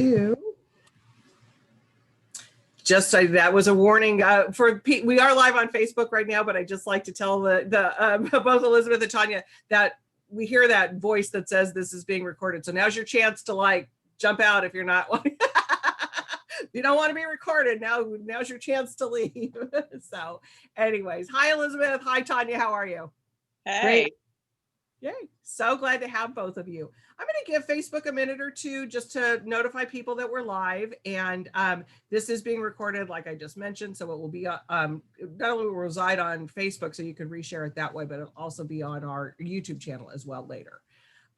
to that was a warning we are live on Facebook right now, but I just like to tell both Elizabeth and Tanya that we hear that voice that says this is being recorded. So now's your chance to jump out if you're not if you don't want to be recorded. Now's your chance to leave. So anyways, hi Elizabeth, hi Tanya, how are you? Hey. Great. Yay. So glad to have both of you. I'm going to give Facebook a minute or two just to notify people that we're live. And this is being recorded, like I just mentioned. So it will be not only will reside on Facebook, so you can reshare it that way, but it'll also be on our YouTube channel as well later.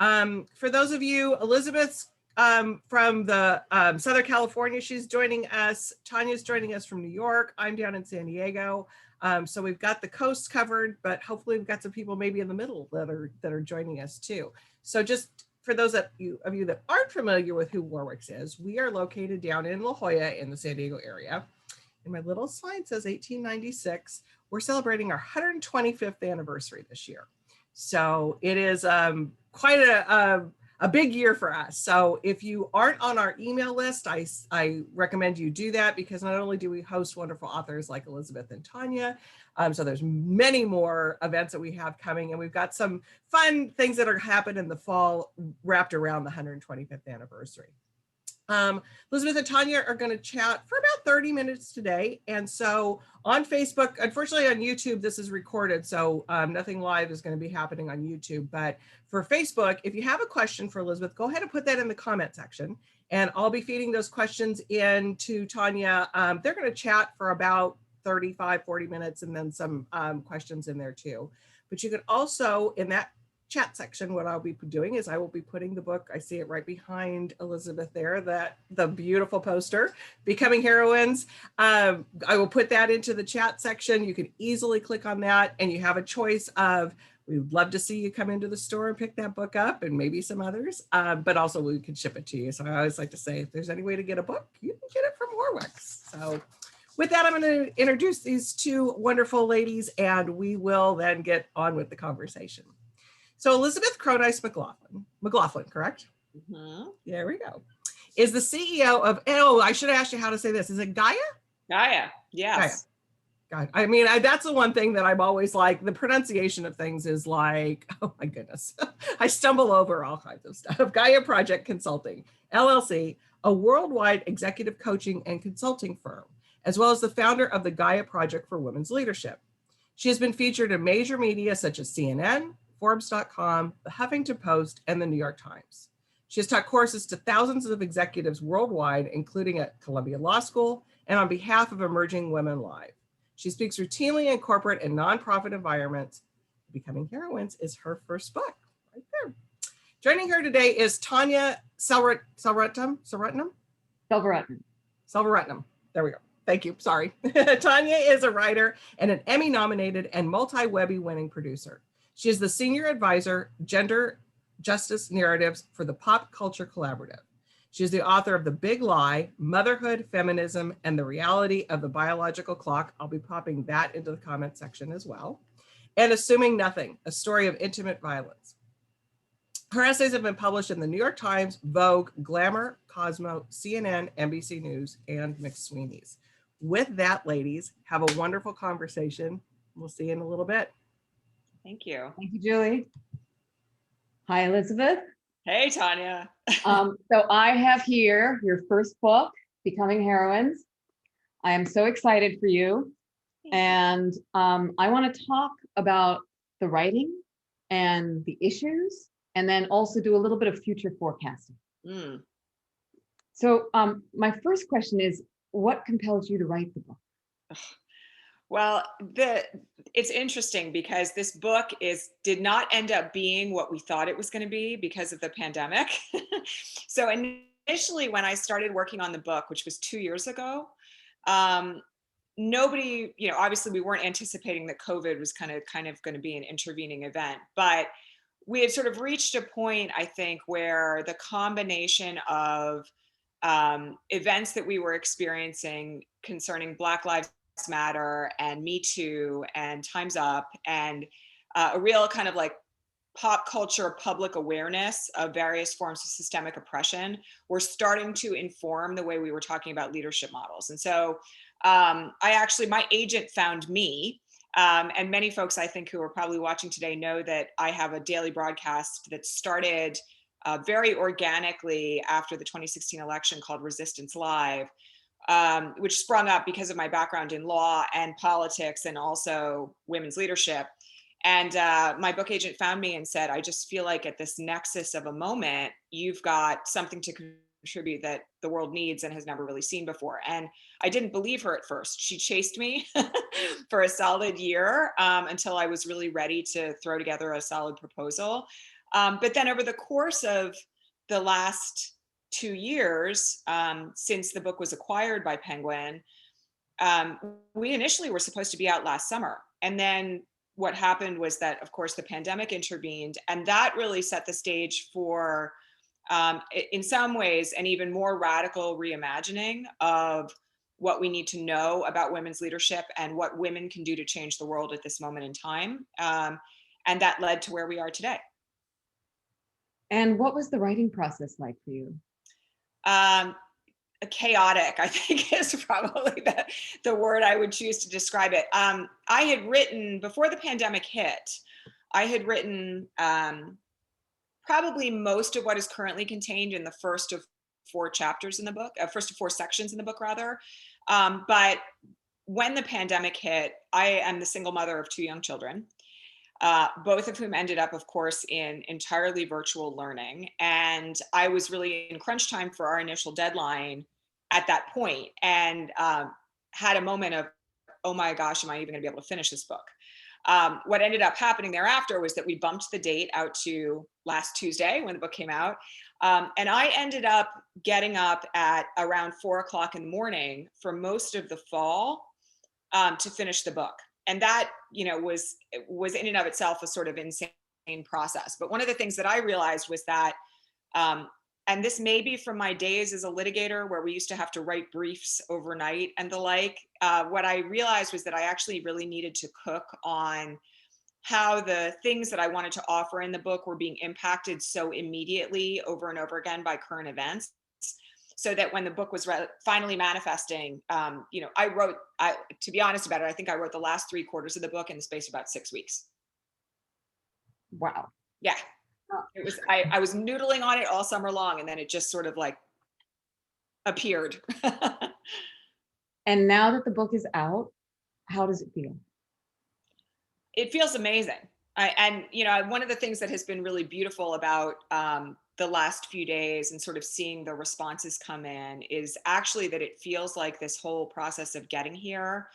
For those of you, Elizabeth's from the Southern California, she's joining us. Tanya's joining us from New York. I'm down in San Diego. So we've got the coast covered, but hopefully we've got some people maybe in the middle that are joining us too. So just for those of you that aren't familiar with who Warwick's is, we are located down in La Jolla in the San Diego area. And my little sign says 1896. We're celebrating our 125th anniversary this year. So it is quite a big year for us. So if you aren't on our email list, I recommend you do that, because not only do we host wonderful authors like Elizabeth and Tanya, so there's many more events that we have coming, and we've got some fun things that are happening in the fall wrapped around the 125th anniversary. Elizabeth and Tanya are going to chat for about 30 minutes today. And so on Facebook, unfortunately on YouTube, this is recorded, so nothing live is going to be happening on YouTube. But for Facebook, if you have a question for Elizabeth, go ahead and put that in the comment section. And I'll be feeding those questions in to Tanya. They're going to chat for about 35, 40 minutes, and then some questions in there too. But you can also, in that chat section, what I'll be doing is I will be putting the book, I see it right behind Elizabeth there, the beautiful poster, Becoming Heroines. I will put that into the chat section. You can easily click on that, and you have a choice of, we'd love to see you come into the store and pick that book up, and maybe some others, but also we can ship it to you. So I always like to say, if there's any way to get a book, you can get it from Warwick's. So with that, I'm going to introduce these two wonderful ladies, and we will then get on with the conversation. So Elizabeth Cronice McLaughlin, correct? Mm-hmm. There we go. Is the CEO of, I should have asked you how to say this. Is it Gaia? Gaia, yes. Gaia. I mean, that's the one thing that I'm always like, the pronunciation of things is like, oh my goodness. I stumble over all kinds of stuff. Gaia Project Consulting, LLC, a worldwide executive coaching and consulting firm, as well as the founder of the Gaia Project for Women's Leadership. She has been featured in major media such as CNN, Forbes.com, the Huffington Post, and the New York Times. She has taught courses to thousands of executives worldwide, including at Columbia Law School and on behalf of Emerging Women Live. She speaks routinely in corporate and nonprofit environments. Becoming Heroines is her first book, right there. Joining her today is Tanya Selvaratnam. There we go. Thank you. Sorry. Tanya is a writer and an Emmy-nominated and multi-Webby winning producer. She is the Senior Advisor, Gender Justice Narratives for the Pop Culture Collaborative. She is the author of The Big Lie, Motherhood, Feminism, and the Reality of the Biological Clock. I'll be popping that into the comment section as well. And Assuming Nothing, a story of intimate violence. Her essays have been published in the New York Times, Vogue, Glamour, Cosmo, CNN, NBC News, and McSweeney's. With that, ladies, have a wonderful conversation. We'll see you in a little bit. Thank you. Thank you, Julie. Hi, Elizabeth. Hey, Tanya. So I have here your first book, Becoming Heroines. I am so excited for you. And I want to talk about the writing and the issues, and then also do a little bit of future forecasting. So my first question is, what compels you to write the book? Well, it's interesting because this book did not end up being what we thought it was going to be because of the pandemic. So initially, when I started working on the book, which was 2 years ago, nobody, obviously we weren't anticipating that COVID was kind of going to be an intervening event, but we had sort of reached a point, I think, where the combination of events that we were experiencing concerning Black Lives Matter and Me Too and Time's Up and a real kind of like pop culture public awareness of various forms of systemic oppression were starting to inform the way we were talking about leadership models. And so my agent found me. And many folks, I think, who are probably watching today know that I have a daily broadcast that started very organically after the 2016 election called Resistance Live, which sprung up because of my background in law and politics and also women's leadership. And my book agent found me and said, I just feel like at this nexus of a moment, you've got something to contribute that the world needs and has never really seen before. And I didn't believe her at first. She chased me for a solid year until I was really ready to throw together a solid proposal. But then over the course of the last 2 years, since the book was acquired by Penguin, we initially were supposed to be out last summer. And then what happened was that, of course, the pandemic intervened, and that really set the stage for, in some ways, an even more radical reimagining of what we need to know about women's leadership and what women can do to change the world at this moment in time. And that led to where we are today. And what was the writing process like for you? Chaotic, I think, is probably the word I would choose to describe it. I had written, before the pandemic hit, I had written probably most of what is currently contained in the first of 4 chapters in the book, first of 4 sections in the book, rather. But when the pandemic hit, I am the single mother of 2 young children, both of whom ended up, of course, in entirely virtual learning. And I was really in crunch time for our initial deadline at that point, and had a moment of, oh my gosh, am I even going to be able to finish this book? What ended up happening thereafter was that we bumped the date out to last Tuesday when the book came out. And I ended up getting up at around 4:00 in the morning for most of the fall to finish the book. And that, was in and of itself a sort of insane process. But one of the things that I realized was that, and this may be from my days as a litigator where we used to have to write briefs overnight and the like, what I realized was that I actually really needed to cook on how the things that I wanted to offer in the book were being impacted so immediately over and over again by current events. So that when the book was finally manifesting, to be honest about it, I think I wrote the last 3/4 of the book in the space of about 6 weeks. Wow. Yeah. It was, I was noodling on it all summer long, and then it just sort of like appeared. And now that the book is out, how does it feel? It feels amazing. One of the things that has been really beautiful about the last few days and sort of seeing the responses come in is actually that it feels like this whole process of getting here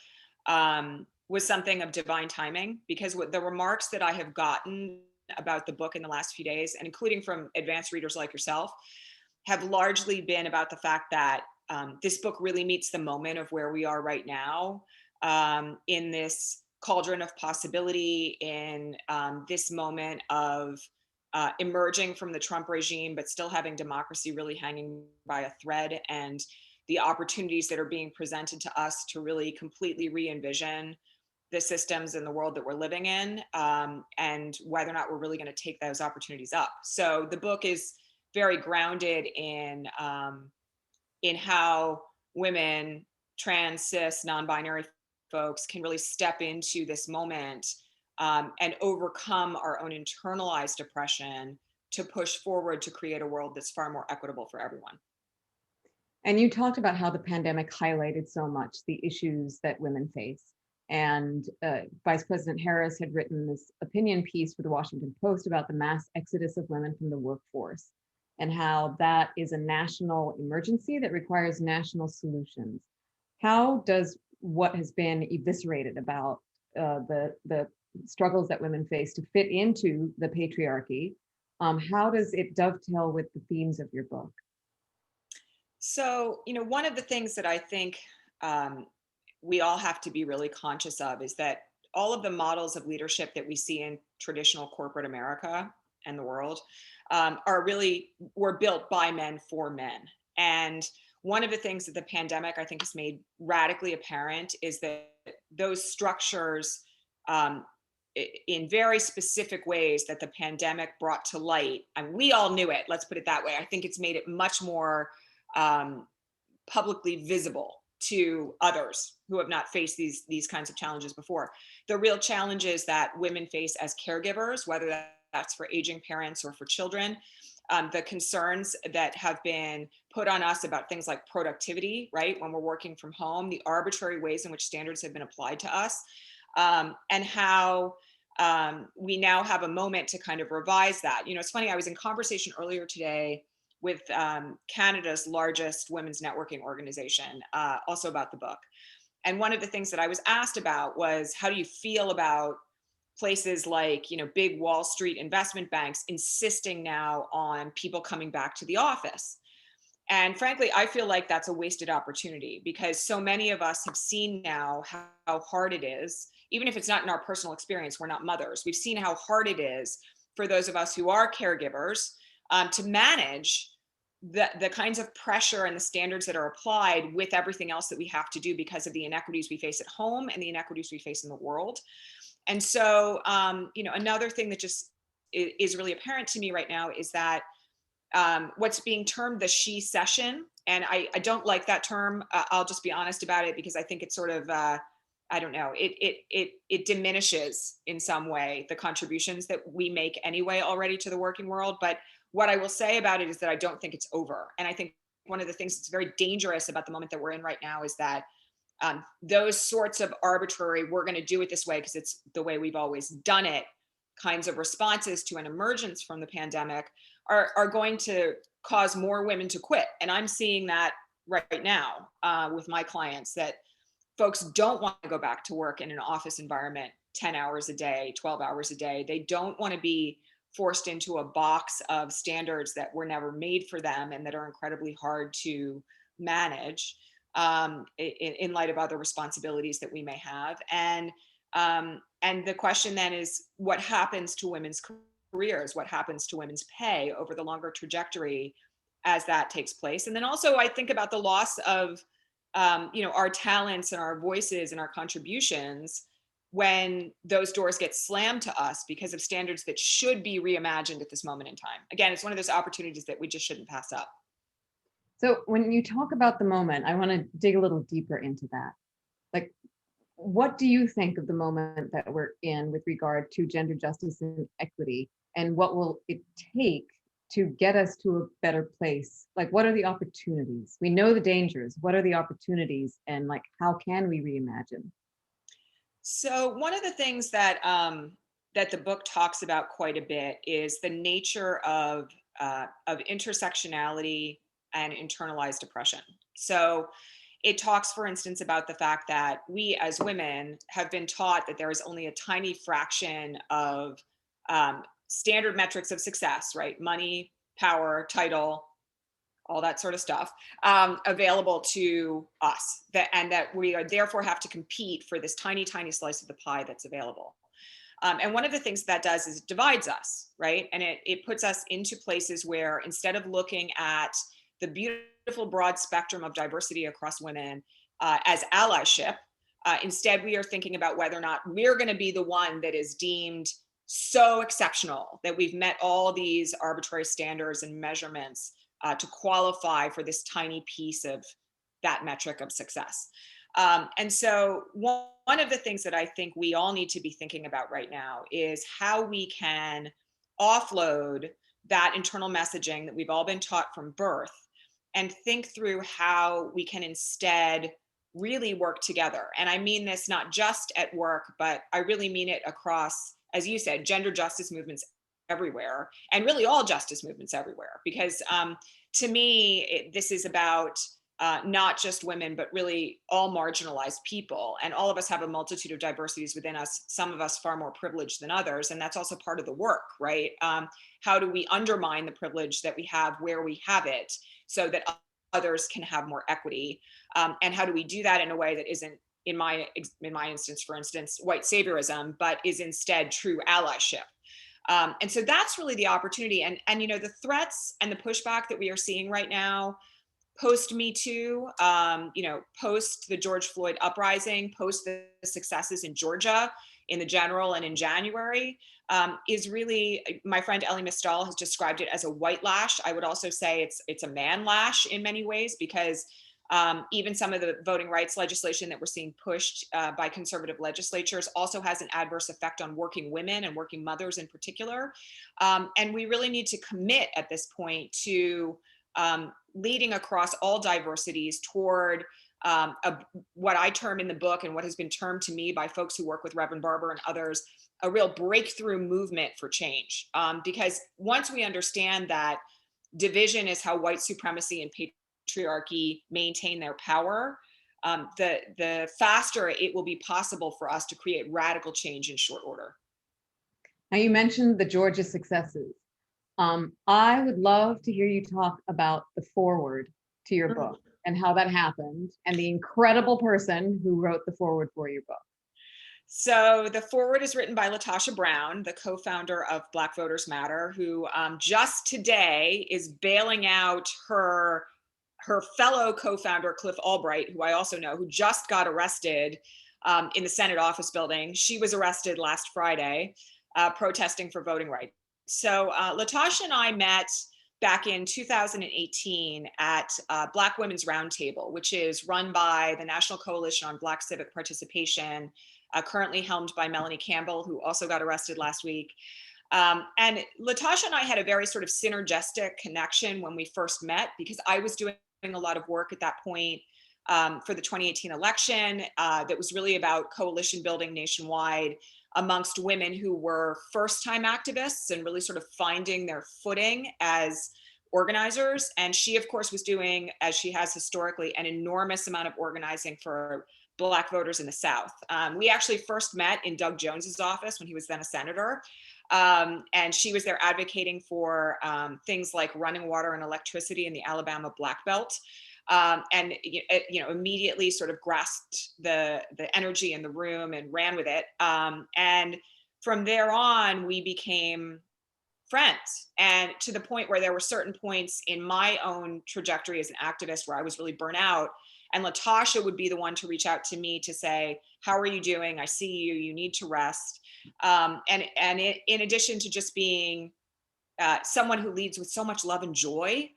was something of divine timing, because what the remarks that I have gotten about the book in the last few days, and including from advanced readers like yourself, have largely been about the fact that this book really meets the moment of where we are right now, in this cauldron of possibility, in this moment of emerging from the Trump regime, but still having democracy really hanging by a thread, and the opportunities that are being presented to us to really completely re-envision the systems in the world that we're living in, and whether or not we're really going to take those opportunities up. So the book is very grounded in how women, trans, cis, non-binary folks can really step into this moment and overcome our own internalized oppression to push forward to create a world that's far more equitable for everyone. And you talked about how the pandemic highlighted so much the issues that women face. And Vice President Harris had written this opinion piece for the Washington Post about the mass exodus of women from the workforce, and how that is a national emergency that requires national solutions. How does what has been eviscerated about the struggles that women face to fit into the patriarchy, how does it dovetail with the themes of your book? So, one of the things that I think we all have to be really conscious of is that all of the models of leadership that we see in traditional corporate America and the world were built by men for men. And one of the things that the pandemic, I think, has made radically apparent is that those structures in very specific ways that the pandemic brought to light. And we all knew it, let's put it that way. I think it's made it much more publicly visible to others who have not faced these kinds of challenges before. The real challenges that women face as caregivers, whether that's for aging parents or for children, the concerns that have been put on us about things like productivity, right? When we're working from home, the arbitrary ways in which standards have been applied to us, and how we now have a moment to kind of revise that. You know, it's funny, I was in conversation earlier today with Canada's largest women's networking organization, also about the book. And one of the things that I was asked about was, how do you feel about places like, you know, big Wall Street investment banks insisting now on people coming back to the office? And frankly, I feel like that's a wasted opportunity, because so many of us have seen now how hard it is, even if it's not in our personal experience, we're not mothers. We've seen how hard it is for those of us who are caregivers to manage the kinds of pressure and the standards that are applied with everything else that we have to do because of the inequities we face at home and the inequities we face in the world. And so, you know, another thing that just is really apparent to me right now is that what's being termed the she session, and I don't like that term. I'll just be honest about it, because I think it's sort of, I don't know, it diminishes in some way the contributions that we make anyway already to the working world. But what I will say about it is that I don't think it's over. And I think one of the things that's very dangerous about the moment that we're in right now is that those sorts of arbitrary, we're going to do it this way because it's the way we've always done it, kinds of responses to an emergence from the pandemic are going to cause more women to quit. And I'm seeing that right now with my clients, that folks don't want to go back to work in an office environment 10 hours a day, 12 hours a day. They don't want to be forced into a box of standards that were never made for them and that are incredibly hard to manage in light of other responsibilities that we may have. And the question then is, what happens to women's careers? What happens to women's pay over the longer trajectory as that takes place? And then also I think about the loss of you know, our talents and our voices and our contributions when those doors get slammed to us because of standards that should be reimagined at this moment in time. Again, it's one of those opportunities that we just shouldn't pass up. So when you talk about the moment, I want to dig a little deeper into that. Like, what do you think of the moment that we're in with regard to gender justice and equity, and what will it take to get us to a better place? Like, what are the opportunities? We know the dangers. What are the opportunities, and like, how can we reimagine? So one of the things that that the book talks about quite a bit is the nature of intersectionality and internalized oppression. So it talks, for instance, about the fact that we as women have been taught that there is only a tiny fraction of standard metrics of success, right? Money, power, title, all that sort of stuff, available to us, and that we are therefore have to compete for this tiny, tiny slice of the pie that's available. And one of the things that does is it divides us, right? And it puts us into places where, instead of looking at the beautiful broad spectrum of diversity across women as allyship, instead we are thinking about whether or not we're going to be the one that is deemed so exceptional that we've met all these arbitrary standards and measurements to qualify for this tiny piece of that metric of success. And so one of the things that I think we all need to be thinking about right now is how we can offload that internal messaging that we've all been taught from birth, and think through how we can instead really work together. And I mean this not just at work, but I really mean it across, as you said, gender justice movements everywhere, and really all justice movements everywhere. Because to me, this is about not just women, but really all marginalized people. And all of us have a multitude of diversities within us, some of us far more privileged than others. And that's also part of the work, right? How do we undermine the privilege that we have where we have it, so that others can have more equity? And how do we do that in a way that isn't, in my instance, for instance, white saviorism, but is instead true allyship? And so that's really the opportunity. And you know, the threats and the pushback that we are seeing right now, post Me Too, you know, post the George Floyd uprising, post the successes in Georgia, in the general and in January, is really, my friend Ellie Mistal has described it as a white lash. I would also say it's a man lash in many ways, because even some of the voting rights legislation that we're seeing pushed by conservative legislatures also has an adverse effect on working women and working mothers in particular. And we really need to commit at this point to leading across all diversities toward what I term in the book, and what has been termed to me by folks who work with Reverend Barber and others, a real breakthrough movement for change. Because once we understand that division is how white supremacy and patriarchy maintain their power, the faster it will be possible for us to create radical change in short order. Now, you mentioned the Georgia successes. I would love to hear you talk about the foreword to your book and how that happened, and the incredible person who wrote the foreword for your book. So the foreword is written by Latasha Brown, the co-founder of Black Voters Matter, who just today is bailing out her fellow co-founder, Cliff Albright, who I also know, who just got arrested in the Senate office building. She was arrested last Friday, protesting for voting rights. So Latasha and I met back in 2018 at Black Women's Roundtable, which is run by the National Coalition on Black Civic Participation, currently helmed by Melanie Campbell, who also got arrested last week. And Latasha and I had a very sort of synergistic connection when we first met, because I was doing a lot of work at that point for the 2018 election that was really about coalition building nationwide amongst women who were first-time activists and really sort of finding their footing as organizers. And she, of course, was doing, as she has historically, an enormous amount of organizing for Black voters in the South. We actually first met in Doug Jones's office when he was then a senator. And she was there advocating for things like running water and electricity in the Alabama Black Belt. And immediately sort of grasped the energy in the room and ran with it. And from there on, we became friends, and to the point where there were certain points in my own trajectory as an activist where I was really burnt out, and Latasha would be the one to reach out to me to say, how are you doing? I see you, you need to rest. In addition to just being someone who leads with so much love and joy,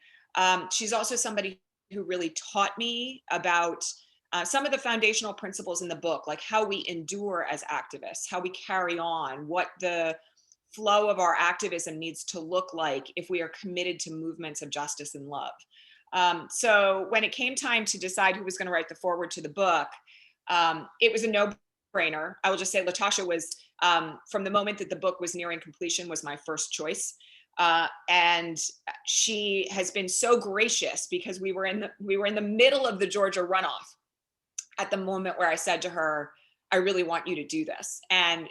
she's also somebody who really taught me about some of the foundational principles in the book, like how we endure as activists, how we carry on, what the flow of our activism needs to look like if we are committed to movements of justice and love. So when it came time to decide who was going to write the foreword to the book, it was a no-brainer. I will just say Latasha was, from the moment that the book was nearing completion, was my first choice. And she has been so gracious, because we were in the middle of the Georgia runoff at the moment where I said to her, I really want you to do this. And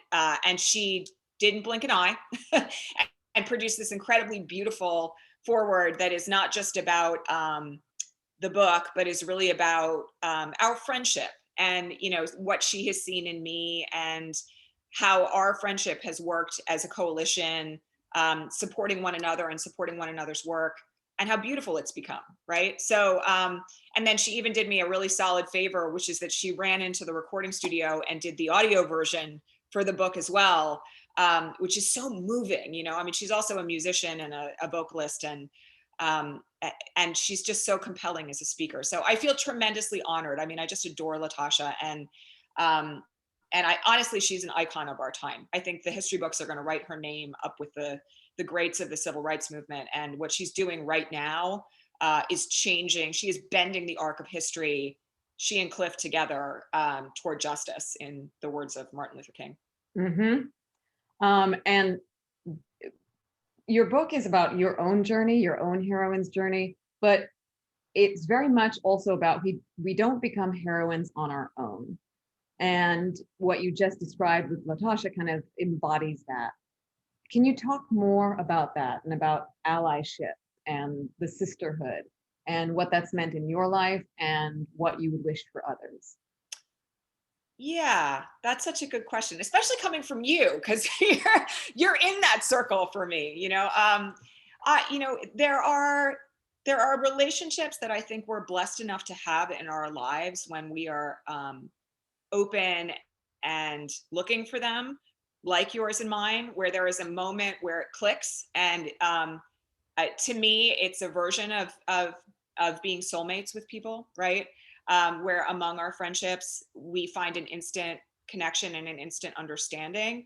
she didn't blink an eye and produced this incredibly beautiful foreword that is not just about the book, but is really about our friendship, and what she has seen in me, and how our friendship has worked as a coalition, supporting one another and supporting one another's work, and how beautiful it's become, right? So, and then she even did me a really solid favor, which is that she ran into the recording studio and did the audio version for the book as well, which is so moving. I mean, she's also a musician and a vocalist, and she's just so compelling as a speaker. So I feel tremendously honored. I mean, I just adore Latasha, and I honestly, she's an icon of our time. I think the history books are going to write her name up with the greats of the civil rights movement, and what she's doing right now is changing. She is bending the arc of history, she and Cliff together, toward justice, in the words of Martin Luther King. Mm-hmm. And your book is about your own journey, your own heroine's journey, but it's very much also about we don't become heroines on our own. And what you just described with Latasha kind of embodies that. Can you talk more about that, and about allyship and the sisterhood, and what that's meant in your life and what you would wish for others? Yeah, that's such a good question, especially coming from you, because you're in that circle for me. There are relationships that I think we're blessed enough to have in our lives when we are open and looking for them, like yours and mine, where there is a moment where it clicks. And to me, it's a version of being soulmates with people, right? Where among our friendships, we find an instant connection and an instant understanding.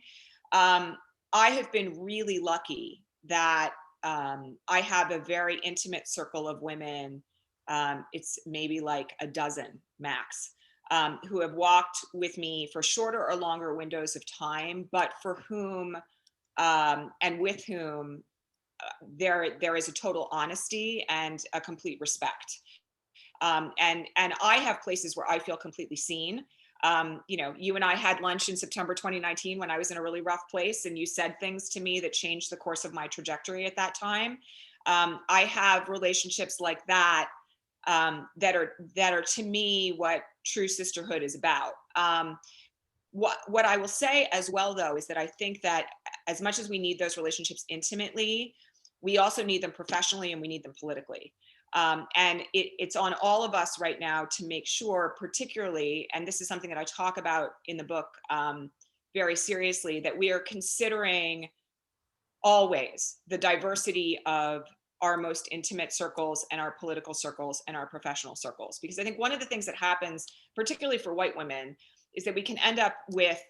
I have been really lucky that I have a very intimate circle of women. It's maybe like a dozen max, who have walked with me for shorter or longer windows of time, but for whom and with whom there is a total honesty and a complete respect. And I have places where I feel completely seen. You know, you and I had lunch in September 2019 when I was in a really rough place, and you said things to me that changed the course of my trajectory at that time. I have relationships like that, that are to me what true sisterhood is about. What I will say as well, though, is that I think that as much as we need those relationships intimately, we also need them professionally and we need them politically. And it's on all of us right now to make sure, particularly, and this is something that I talk about in the book very seriously, that we are considering always the diversity of our most intimate circles and our political circles and our professional circles. Because I think one of the things that happens, particularly for white women, is that we can end up with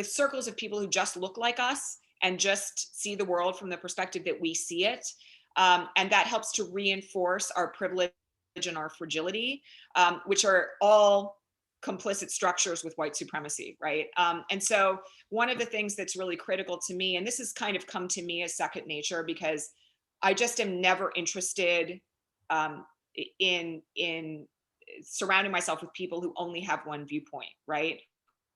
circles of people who just look like us and just see the world from the perspective that we see it. And that helps to reinforce our privilege and our fragility, which are all complicit structures with white supremacy, right? And so one of the things that's really critical to me, and this has kind of come to me as second nature, because I just am never interested in surrounding myself with people who only have one viewpoint, right?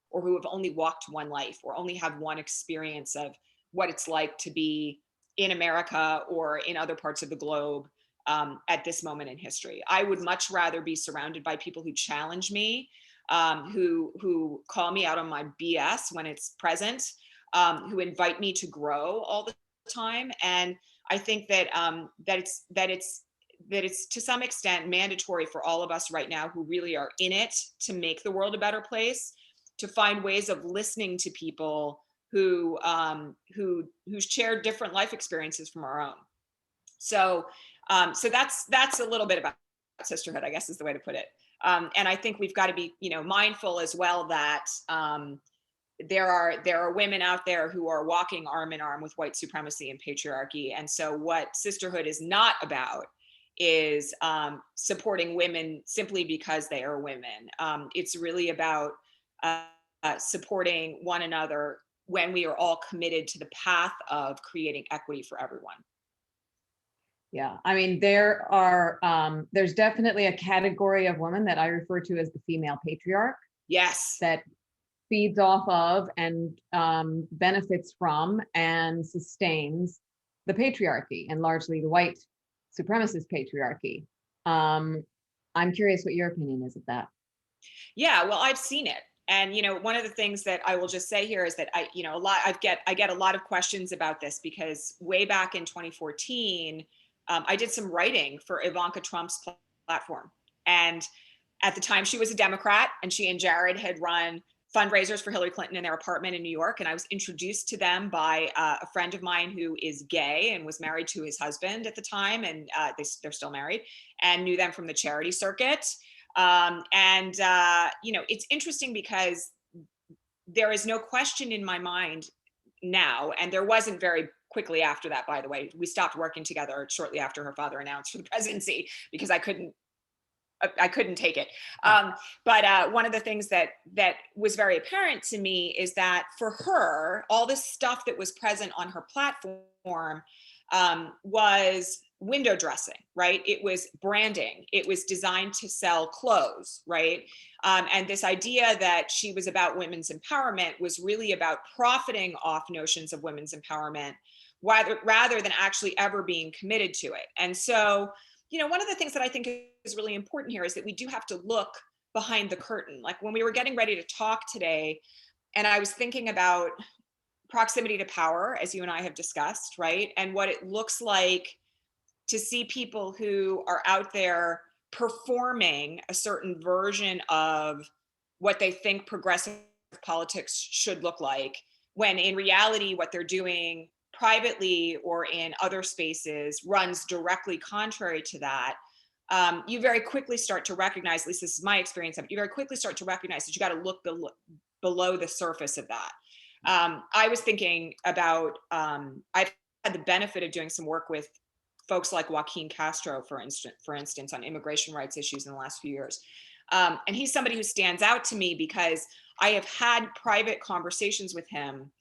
Or who have only walked one life, or only have one experience of what it's like to be in America or in other parts of the globe at this moment in history. I would much rather be surrounded by people who challenge me, who call me out on my BS when it's present, who invite me to grow all the time. And I think that it's to some extent mandatory for all of us right now who really are in it to make the world a better place, to find ways of listening to people who's shared different life experiences from our own. So that's a little bit about sisterhood, I guess is the way to put it. And I think we've got to be, mindful as well that there are women out there who are walking arm in arm with white supremacy and patriarchy. And so what sisterhood is not about is supporting women simply because they are women. It's really about supporting one another when we are all committed to the path of creating equity for everyone. Yeah, I mean, there's definitely a category of women that I refer to as the female patriarch. Yes. That feeds off of and benefits from and sustains the patriarchy, and largely the white supremacist patriarchy. I'm curious what your opinion is of that. Yeah, well, I've seen it. And one of the things that I will just say here is that I get a lot of questions about this, because way back in 2014, I did some writing for Ivanka Trump's platform. And at the time, she was a Democrat, and she and Jared had run fundraisers for Hillary Clinton in their apartment in New York. And I was introduced to them by a friend of mine who is gay and was married to his husband at the time. And they're still married, and knew them from the charity circuit. It's interesting because there is no question in my mind now, and there wasn't very quickly after that, by the way. We stopped working together shortly after her father announced for the presidency, because I couldn't take it. But one of the things that was very apparent to me is that for her, all this stuff that was present on her platform was window dressing, right? It was branding. It was designed to sell clothes, right? And this idea that she was about women's empowerment was really about profiting off notions of women's empowerment, rather than actually ever being committed to it. And so, one of the things that I think is really important here is that we do have to look behind the curtain. Like when we were getting ready to talk today, and I was thinking about proximity to power, as you and I have discussed, right? And what it looks like to see people who are out there performing a certain version of what they think progressive politics should look like, when in reality, what they're doing privately or in other spaces runs directly contrary to that, you very quickly start to recognize, at least this is my experience of it, you very quickly start to recognize that you got to look below the surface of that. I was thinking about, I've had the benefit of doing some work with folks like Joaquin Castro, for instance, on immigration rights issues in the last few years. And he's somebody who stands out to me because I have had private conversations with him,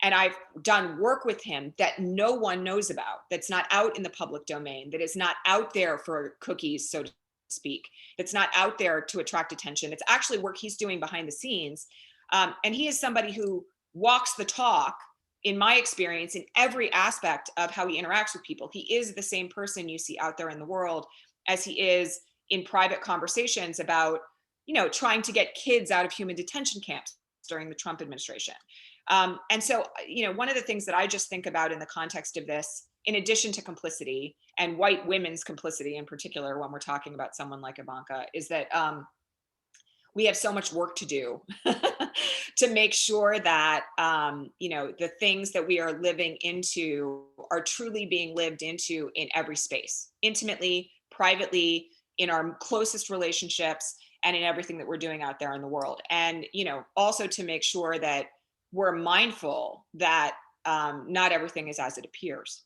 and I've done work with him that no one knows about, that's not out in the public domain, that is not out there for cookies, so to speak, that's not out there to attract attention. It's actually work he's doing behind the scenes. And he is somebody who walks the talk, in my experience, in every aspect of how he interacts with people. He is the same person you see out there in the world as he is in private conversations about, trying to get kids out of human detention camps during the Trump administration. And so, one of the things that I just think about in the context of this, in addition to complicity and white women's complicity in particular, when we're talking about someone like Ivanka, is that we have so much work to do to make sure that, the things that we are living into are truly being lived into in every space, intimately, privately, in our closest relationships, and in everything that we're doing out there in the world. And, also to make sure that we're mindful that not everything is as it appears,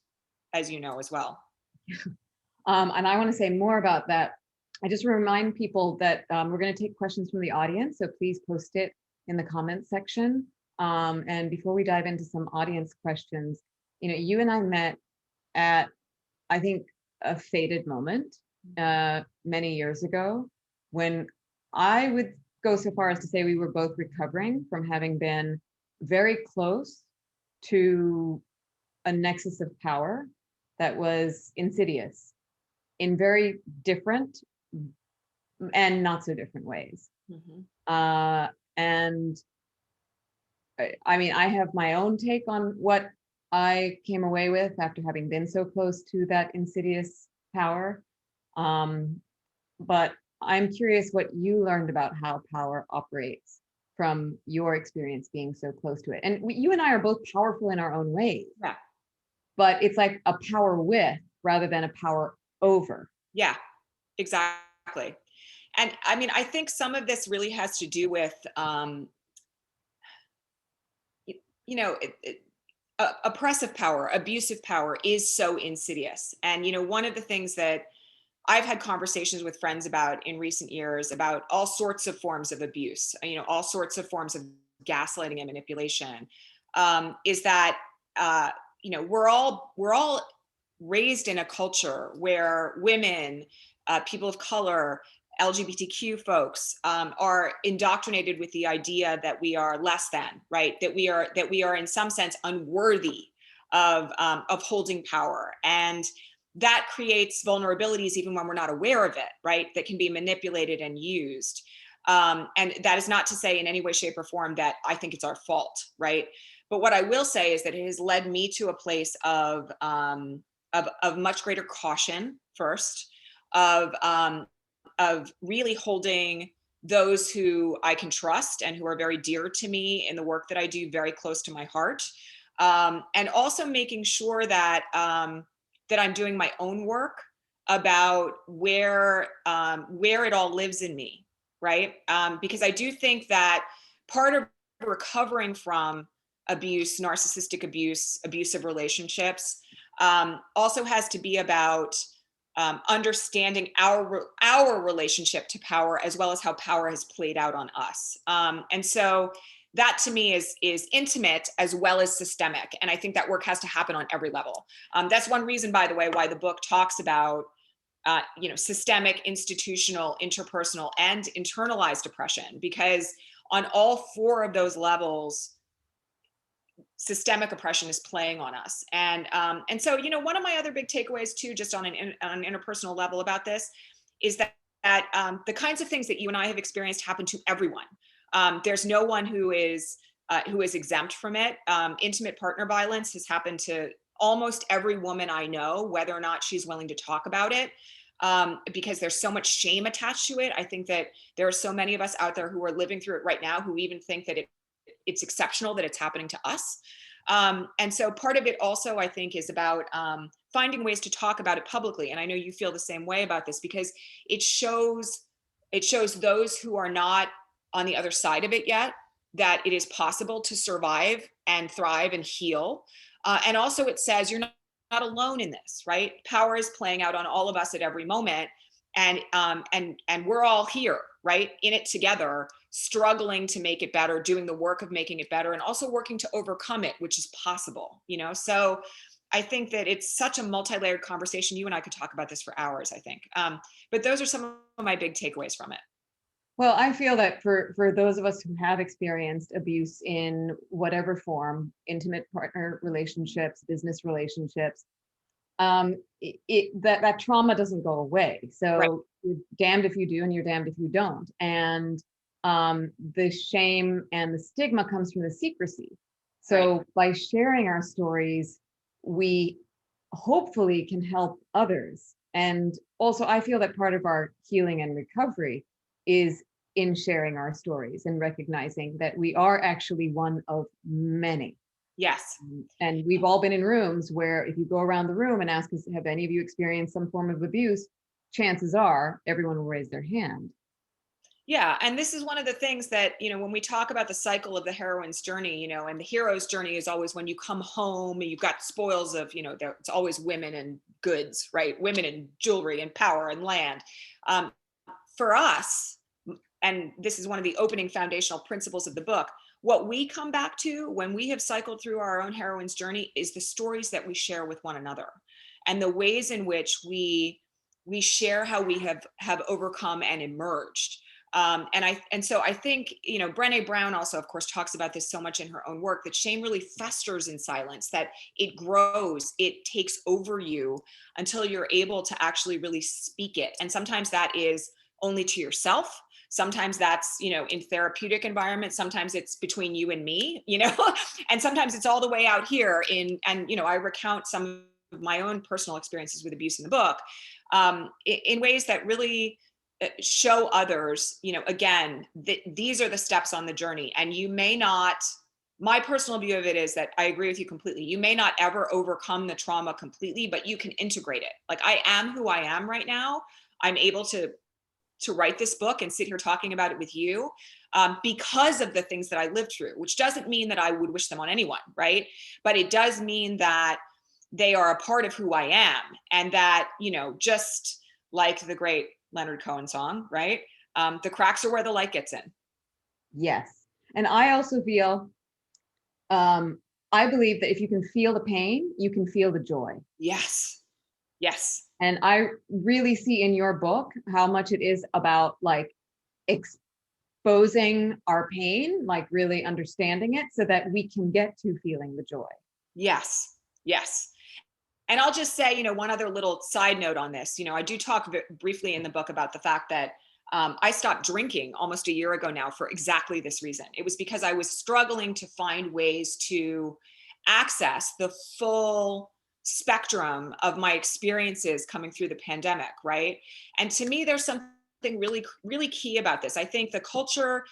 as you know as well. And I want to say more about that. I just remind people that we're going to take questions from the audience, so please post it in the comments section. And before we dive into some audience questions, you and I met at, I think, a fated moment many years ago, when I would go so far as to say we were both recovering from having been very close to a nexus of power that was insidious in very different and not so different ways. And I mean, I have my own take on what I came away with after having been so close to that insidious power. But I'm curious what you learned about how power operates from your experience being so close to it. And you and I are both powerful in our own ways. Yeah. But it's like a power with rather than a power over. Yeah, exactly. And I mean, I think some of this really has to do with, oppressive power, abusive power is so insidious. And, one of the things that I've had conversations with friends about in recent years about all sorts of forms of abuse, all sorts of forms of gaslighting and manipulation, is that, we're all raised in a culture where women, people of color, LGBTQ folks are indoctrinated with the idea that we are less than, right? That we are in some sense unworthy of holding power, and that creates vulnerabilities even when we're not aware of it, right? That can be manipulated and used. And that is not to say in any way, shape, or form that I think it's our fault, right? But what I will say is that it has led me to a place of much greater caution first, of really holding those who I can trust and who are very dear to me in the work that I do very close to my heart, and also making sure that that I'm doing my own work about where it all lives in me, right? Because I do think that part of recovering from abuse, narcissistic abuse, abusive relationships, also has to be about understanding our relationship to power, as well as how power has played out on us. And so that to me is intimate as well as systemic. And I think that work has to happen on every level. That's one reason, by the way, why the book talks about systemic, institutional, interpersonal, and internalized oppression, because on all four of those levels, systemic oppression is playing on us. And so, one of my other big takeaways too, just on an interpersonal level about this, is that the kinds of things that you and I have experienced happen to everyone. There's no one who is exempt from it. Intimate partner violence has happened to almost every woman I know, whether or not she's willing to talk about it, because there's so much shame attached to it. I think that there are so many of us out there who are living through it right now who even think that it it's exceptional that it's happening to us. And so part of it also, I think, is about finding ways to talk about it publicly. And I know you feel the same way about this, because it shows those who are not on the other side of it yet that it is possible to survive and thrive and heal. And also it says you're not alone in this, right? Power is playing out on all of us at every moment. And we're all here, right? In it together, struggling to make it better, doing the work of making it better, and also working to overcome it, which is possible, you know? So I think that it's such a multi-layered conversation. You and I could talk about this for hours, I think. But those are some of my big takeaways from it. Well, I feel that for those of us who have experienced abuse in whatever form, intimate partner relationships, business relationships, that trauma doesn't go away. So Right. you're damned if you do and you're damned if you don't. And the shame and the stigma comes from the secrecy. So by sharing our stories, we hopefully can help others. And also, I feel that part of our healing and recovery is in sharing our stories and recognizing that we are actually one of many. Yes. And we've all been in rooms where if you go around the room and ask us, have any of you experienced some form of abuse? Chances are everyone will raise their hand. Yeah. And this is one of the things that, you know, when we talk about the cycle of the heroine's journey, you know, and the hero's journey is always when you come home and you've got spoils of, you know, it's always women and goods, right? Women and jewelry and power and land. For us, and this is one of the opening foundational principles of the book, what we come back to when we have cycled through our own heroine's journey is the stories that we share with one another, and the ways in which we share how we have overcome and emerged. And so I think, you know, Brené Brown also, of course, talks about this so much in her own work, that shame really festers in silence, that it grows, it takes over you until you're able to actually really speak it. And sometimes that is only to yourself. Sometimes that's, you know, in therapeutic environments. Sometimes it's between you and me, you know, and sometimes it's all the way out here and, you know, I recount some of my own personal experiences with abuse in the book, in ways that really show others, you know, again, that these are the steps on the journey. And you may not, my personal view of it is that I agree with you completely. You may not ever overcome the trauma completely, but you can integrate it. Like, I am who I am right now. I'm able to write this book and sit here talking about it with you, because of the things that I lived through, which doesn't mean that I would wish them on anyone, right? But it does mean that they are a part of who I am, and that, you know, just like the great Leonard Cohen song, right? The cracks are where the light gets in. Yes. And I also feel, I believe that if you can feel the pain, you can feel the joy. Yes. Yes. And I really see in your book how much it is about like exposing our pain, like really understanding it so that we can get to feeling the joy. Yes. Yes. And I'll just say, you know, one other little side note on this. You know, I do talk briefly in the book about the fact that I stopped drinking almost a year ago now for exactly this reason. It was because I was struggling to find ways to access the full spectrum of my experiences coming through the pandemic, right? And to me, there's something really, really key about this. I think the culture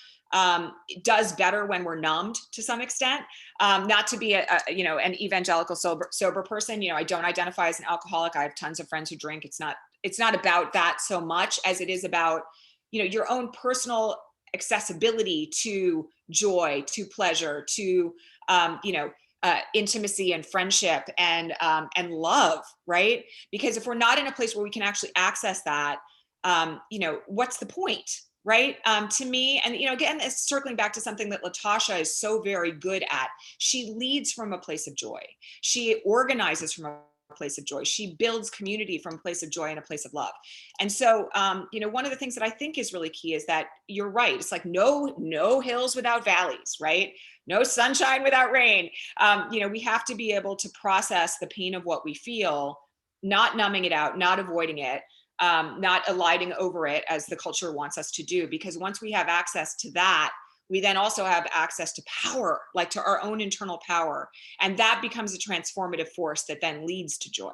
does better when we're numbed to some extent. Not to be you know, an evangelical sober person. You know, I don't identify as an alcoholic. I have tons of friends who drink. It's not about that so much as it is about, you know, your own personal accessibility to joy, to pleasure, to you know, intimacy and friendship and love, right? Because if we're not in a place where we can actually access that, you know, what's the point, right? To me, and, you know, again, it's circling back to something that Latasha is so very good at. She leads from a place of joy. She organizes from a place of joy. She builds community from a place of joy and a place of love. And so, you know, one of the things that I think is really key is that you're right. It's like no hills without valleys, right? No sunshine without rain. You know, we have to be able to process the pain of what we feel, not numbing it out, not avoiding it, not eliding over it as the culture wants us to do. Because once we have access to that, we then also have access to power, like to our own internal power. And that becomes a transformative force that then leads to joy.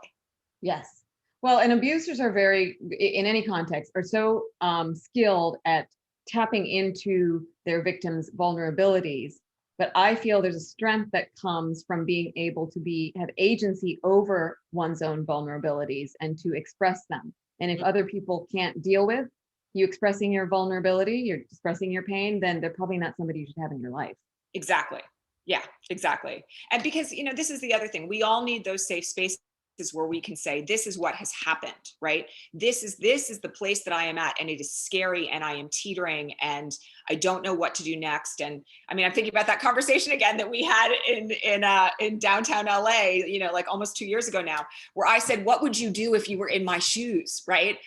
Yes. Well, and abusers are very, in any context, are so skilled at tapping into their victims' vulnerabilities But I feel there's a strength that comes from being able to have agency over one's own vulnerabilities and to express them. And if other people can't deal with you expressing your vulnerability, you're expressing your pain, then they're probably not somebody you should have in your life. Exactly. Yeah, exactly. And because, this is the other thing, we all need those safe spaces where we can say, this is what has happened, right? This is the place that I am at, and it is scary, and I am teetering, and I don't know what to do next. And I mean, I'm thinking about that conversation again that we had in downtown LA, like almost 2 years ago now, where I said, what would you do if you were in my shoes, right?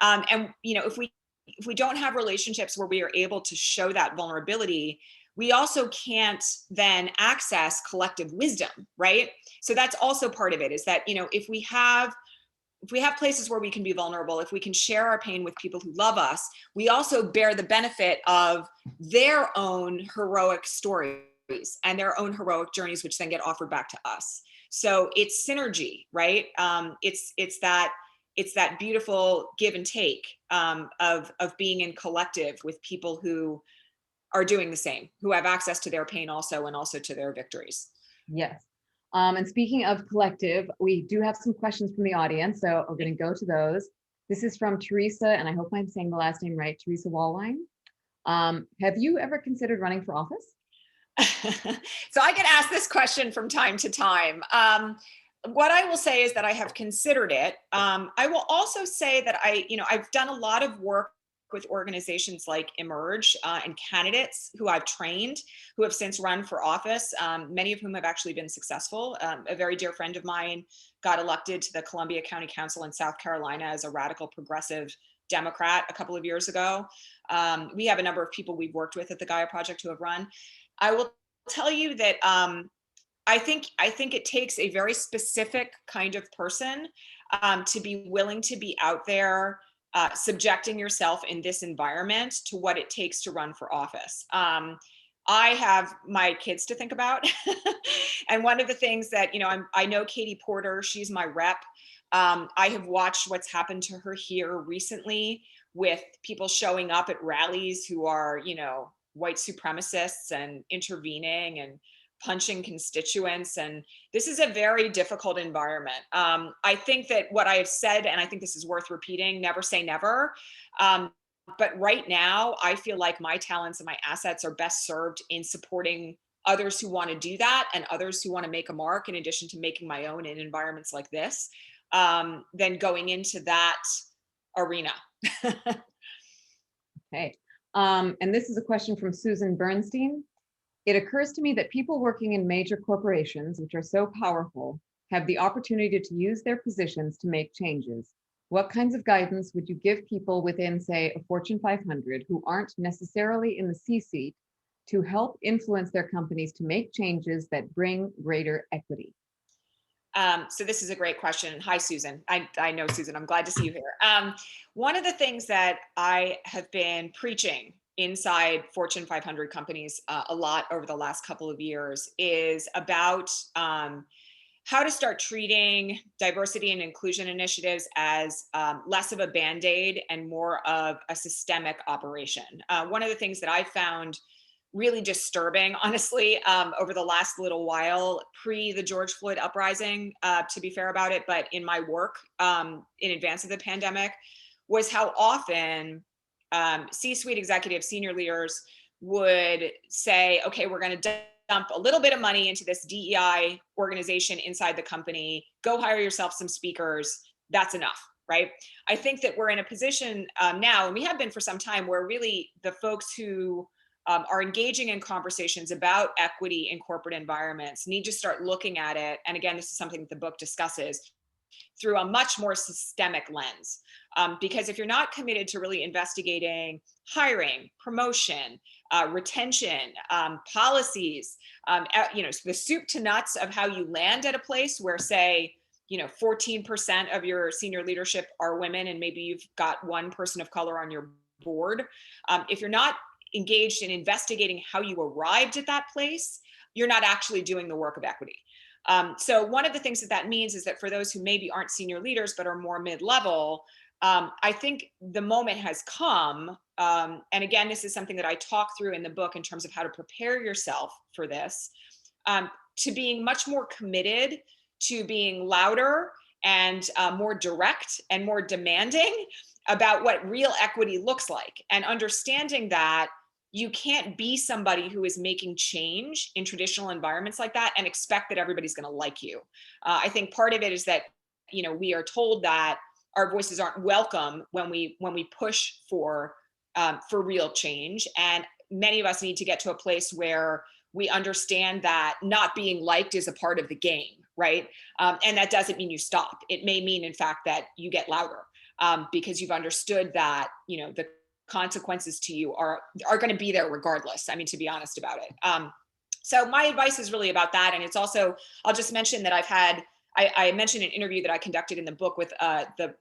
And if we don't have relationships where we are able to show that vulnerability, we also can't then access collective wisdom, right? So that's also part of it, is that, if we have places where we can be vulnerable, if we can share our pain with people who love us, we also bear the benefit of their own heroic stories and their own heroic journeys, which then get offered back to us. So it's synergy, right? It's that beautiful give and take of being in collective with people who are doing the same, who have access to their pain also, and also to their victories. Yes. And speaking of collective, we do have some questions from the audience, so we're going to go to those. This is from Teresa, and I hope I'm saying the last name right, Teresa Wallline. Have you ever considered running for office? So I get asked this question from time to time. What I will say is that I have considered it. I will also say that I've done a lot of work with organizations like Emerge and candidates who I've trained, who have since run for office, many of whom have actually been successful. A very dear friend of mine got elected to the Columbia County Council in South Carolina as a radical progressive Democrat a couple of years ago. We have a number of people we've worked with at the Gaia Project who have run. I will tell you that I think it takes a very specific kind of person to be willing to be out there subjecting yourself in this environment to what it takes to run for office. I have my kids to think about. And one of the things that, I know Katie Porter, she's my rep. I have watched what's happened to her here recently with people showing up at rallies who are, white supremacists and intervening and punching constituents. And this is a very difficult environment. I think that what I have said, and I think this is worth repeating, never say never. But right now, I feel like my talents and my assets are best served in supporting others who want to do that, and others who want to make a mark, in addition to making my own in environments like this, than going into that arena. Okay. And this is a question from Susan Bernstein. It occurs to me that people working in major corporations, which are so powerful, have the opportunity to use their positions to make changes. What kinds of guidance would you give people within, say, a Fortune 500 who aren't necessarily in the C-suite to help influence their companies to make changes that bring greater equity? So this is a great question. Hi, Susan. I know Susan. I'm glad to see you here. One of the things that I have been preaching inside Fortune 500 companies a lot over the last couple of years is about how to start treating diversity and inclusion initiatives as less of a Band-Aid and more of a systemic operation. One of the things that I found really disturbing, honestly, over the last little while, pre the George Floyd uprising, to be fair about it, but in my work in advance of the pandemic, was how often C-suite executives, senior leaders would say, okay, we're going to dump a little bit of money into this DEI organization inside the company, go hire yourself some speakers, that's enough, right? I think that we're in a position now, and we have been for some time, where really the folks who are engaging in conversations about equity in corporate environments need to start looking at it. And again, this is something that the book discusses through a much more systemic lens. Because if you're not committed to really investigating hiring, promotion, retention, policies, the soup to nuts of how you land at a place where, say, 14% of your senior leadership are women, and maybe you've got one person of color on your board. If you're not engaged in investigating how you arrived at that place, you're not actually doing the work of equity. So one of the things that means is that for those who maybe aren't senior leaders but are more mid-level, I think the moment has come and again, this is something that I talk through in the book in terms of how to prepare yourself for this, to being much more committed to being louder and more direct and more demanding about what real equity looks like, and understanding that you can't be somebody who is making change in traditional environments like that and expect that everybody's going to like you. I think part of it is that, you know, we are told that our voices aren't welcome when we push for real change, and many of us need to get to a place where we understand that not being liked is a part of the game, right? And that doesn't mean you stop. It may mean, in fact, that you get louder, because you've understood that, you know, the consequences to you are going to be there regardless. I mean, to be honest about it. So my advice is really about that. And it's also, I'll just mention that I mentioned an interview that I conducted in the book with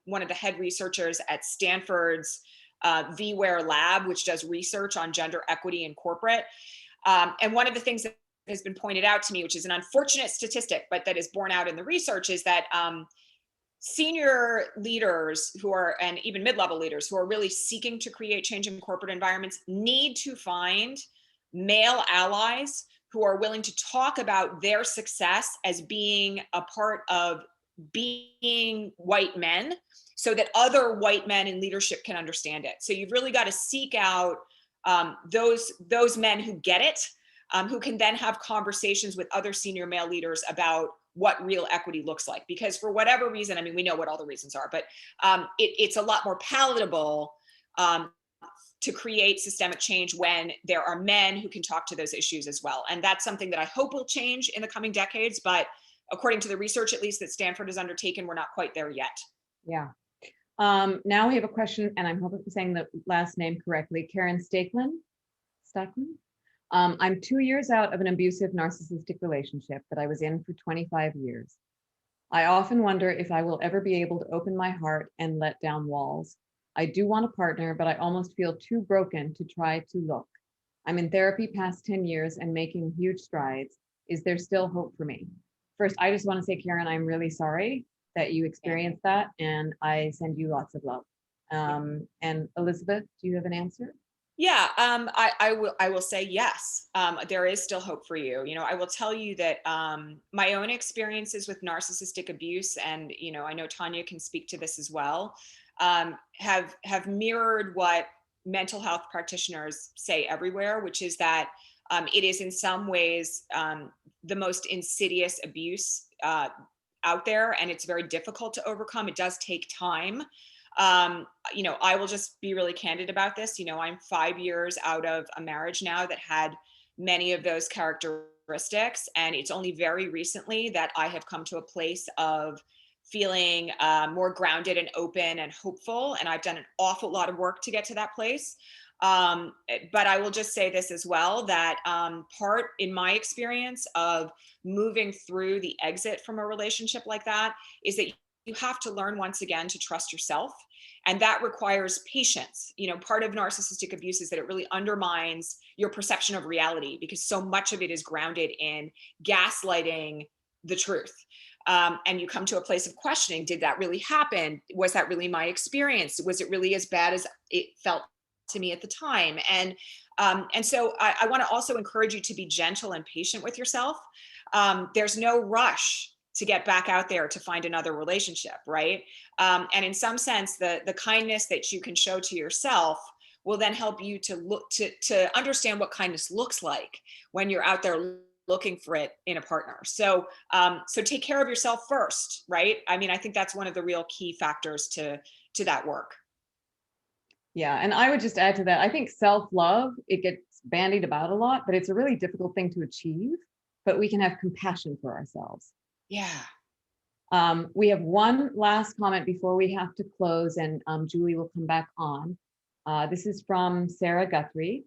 one of the head researchers at Stanford's VWare lab, which does research on gender equity in corporate. And one of the things that has been pointed out to me, which is an unfortunate statistic, but that is borne out in the research, is that senior leaders and even mid-level leaders who are really seeking to create change in corporate environments need to find male allies who are willing to talk about their success as being a part of being white men, so that other white men in leadership can understand it. So you've really got to seek out those men who get it, who can then have conversations with other senior male leaders about what real equity looks like. Because for whatever reason, I mean, we know what all the reasons are, but it's a lot more palatable to create systemic change when there are men who can talk to those issues as well. And that's something that I hope will change in the coming decades. But according to the research, at least that Stanford has undertaken, we're not quite there yet. Yeah. Now we have a question, and I'm hoping I'm saying the last name correctly. Karen Stakelin. I'm 2 years out of an abusive narcissistic relationship that I was in for 25 years. I often wonder if I will ever be able to open my heart and let down walls. I do want a partner, but I almost feel too broken to try to look. I'm in therapy past 10 years and making huge strides. Is there still hope for me? First, I just want to say, Karen, I'm really sorry that you experienced that, and I send you lots of love. And Elizabeth, do you have an answer? Yeah, I will say yes. There is still hope for you. You know, I will tell you that my own experiences with narcissistic abuse, and you know, I know Tanya can speak to this as well, have mirrored what mental health practitioners say everywhere, which is that it is in some ways the most insidious abuse out there, and it's very difficult to overcome. It does take time. You know, I will just be really candid about this. You know, I'm 5 years out of a marriage now that had many of those characteristics. And it's only very recently that I have come to a place of feeling more grounded and open and hopeful. And I've done an awful lot of work to get to that place. But I will just say this as well, that part in my experience of moving through the exit from a relationship like that is that you have to learn once again to trust yourself. And that requires patience. You know, part of narcissistic abuse is that it really undermines your perception of reality, because so much of it is grounded in gaslighting the truth. And you come to a place of questioning, did that really happen? Was that really my experience? Was it really as bad as it felt to me at the time? And so I want to also encourage you to be gentle and patient with yourself. There's no rush to get back out there to find another relationship, right? And in some sense, the kindness that you can show to yourself will then help you to look to understand what kindness looks like when you're out there looking for it in a partner. So take care of yourself first, right? I mean, I think that's one of the real key factors to that work. Yeah, and I would just add to that, I think self-love, it gets bandied about a lot, but it's a really difficult thing to achieve, but we can have compassion for ourselves. Yeah. We have one last comment before we have to close, and Julie will come back on. This is from Sarah Guthrie.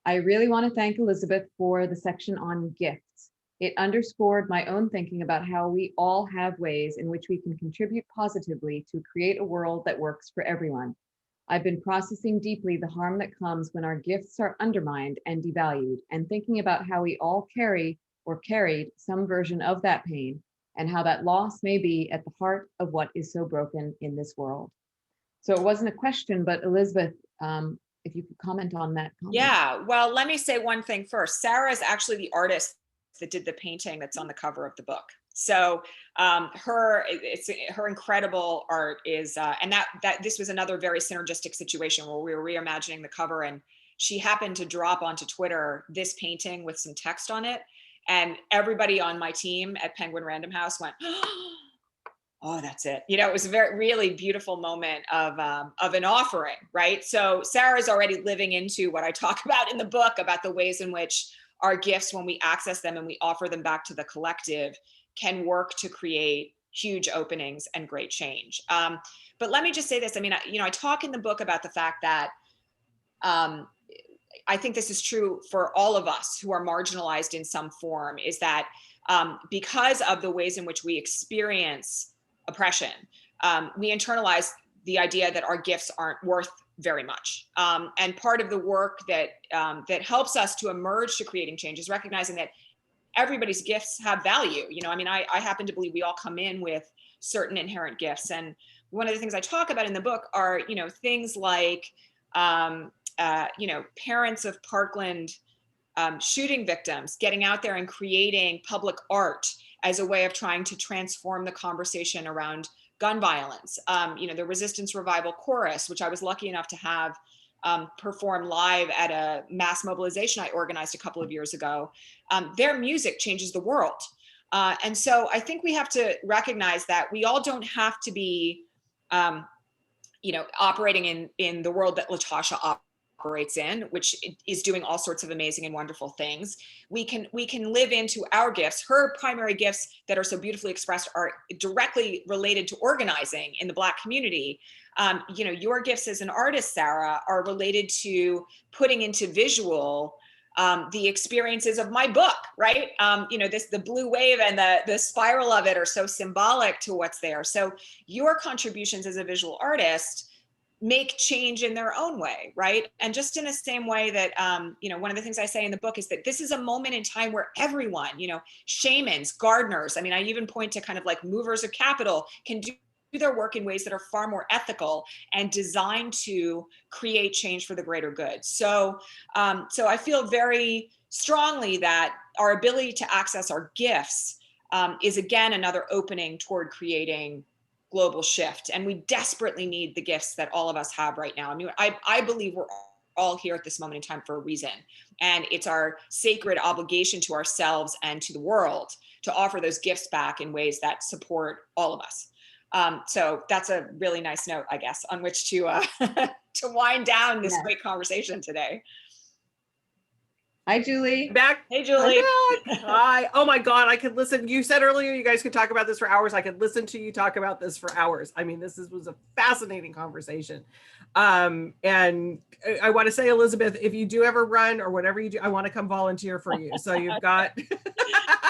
I really want to thank Elizabeth for the section on gifts. It underscored my own thinking about how we all have ways in which we can contribute positively to create a world that works for everyone. I've been processing deeply the harm that comes when our gifts are undermined and devalued, and thinking about how we all carry or carried some version of that pain, and how that loss may be at the heart of what is so broken in this world. So it wasn't a question, but Elizabeth, if you could comment on that comment. Yeah, well, let me say one thing first. Sarah is actually the artist that did the painting that's on the cover of the book. So her incredible art is, and that this was another very synergistic situation where we were reimagining the cover, and she happened to drop onto Twitter this painting with some text on it, and everybody on my team at Penguin Random House went, oh, that's it. You know, it was a really beautiful moment of an offering, right? So Sarah's already living into what I talk about in the book about the ways in which our gifts, when we access them and we offer them back to the collective, can work to create huge openings and great change. But let me just say this. I mean, I talk in the book about the fact that I think this is true for all of us who are marginalized in some form, is that because of the ways in which we experience oppression, we internalize the idea that our gifts aren't worth very much. And part of the work that that helps us to emerge to creating change is recognizing that everybody's gifts have value. You know, I mean, I happen to believe we all come in with certain inherent gifts. And one of the things I talk about in the book are, you know, things like, you know, parents of Parkland shooting victims getting out there and creating public art as a way of trying to transform the conversation around gun violence. You know, the Resistance Revival Chorus, which I was lucky enough to have perform live at a mass mobilization I organized a couple of years ago. Their music changes the world. And so I think we have to recognize that we all don't have to be, you know, operating in the world that Latasha operates in, which is doing all sorts of amazing and wonderful things. We can live into our gifts. Her primary gifts that are so beautifully expressed are directly related to organizing in the Black community. You know, your gifts as an artist, Sarah, are related to putting into visual the experiences of my book, right? You know, the blue wave and the spiral of it are so symbolic to what's there. So your contributions as a visual artist make change in their own way, right? And just in the same way that, you know, one of the things I say in the book is that this is a moment in time where everyone, you know, shamans, gardeners, I mean, I even point to kind of like movers of capital can do their work in ways that are far more ethical and designed to create change for the greater good. So, so I feel very strongly that our ability to access our gifts is again another opening toward creating global shift. And we desperately need the gifts that all of us have right now. I mean, I believe we're all here at this moment in time for a reason. And it's our sacred obligation to ourselves and to the world to offer those gifts back in ways that support all of us. So that's a really nice note, I guess, on which to to wind down this great conversation today. Hi, Julie. Back. Hey, Julie. Hi. Oh my God, I could listen. You said earlier you guys could talk about this for hours. I could listen to you talk about this for hours. I mean, was a fascinating conversation. And I want to say, Elizabeth, if you do ever run or whatever you do, I want to come volunteer for you. So you've got,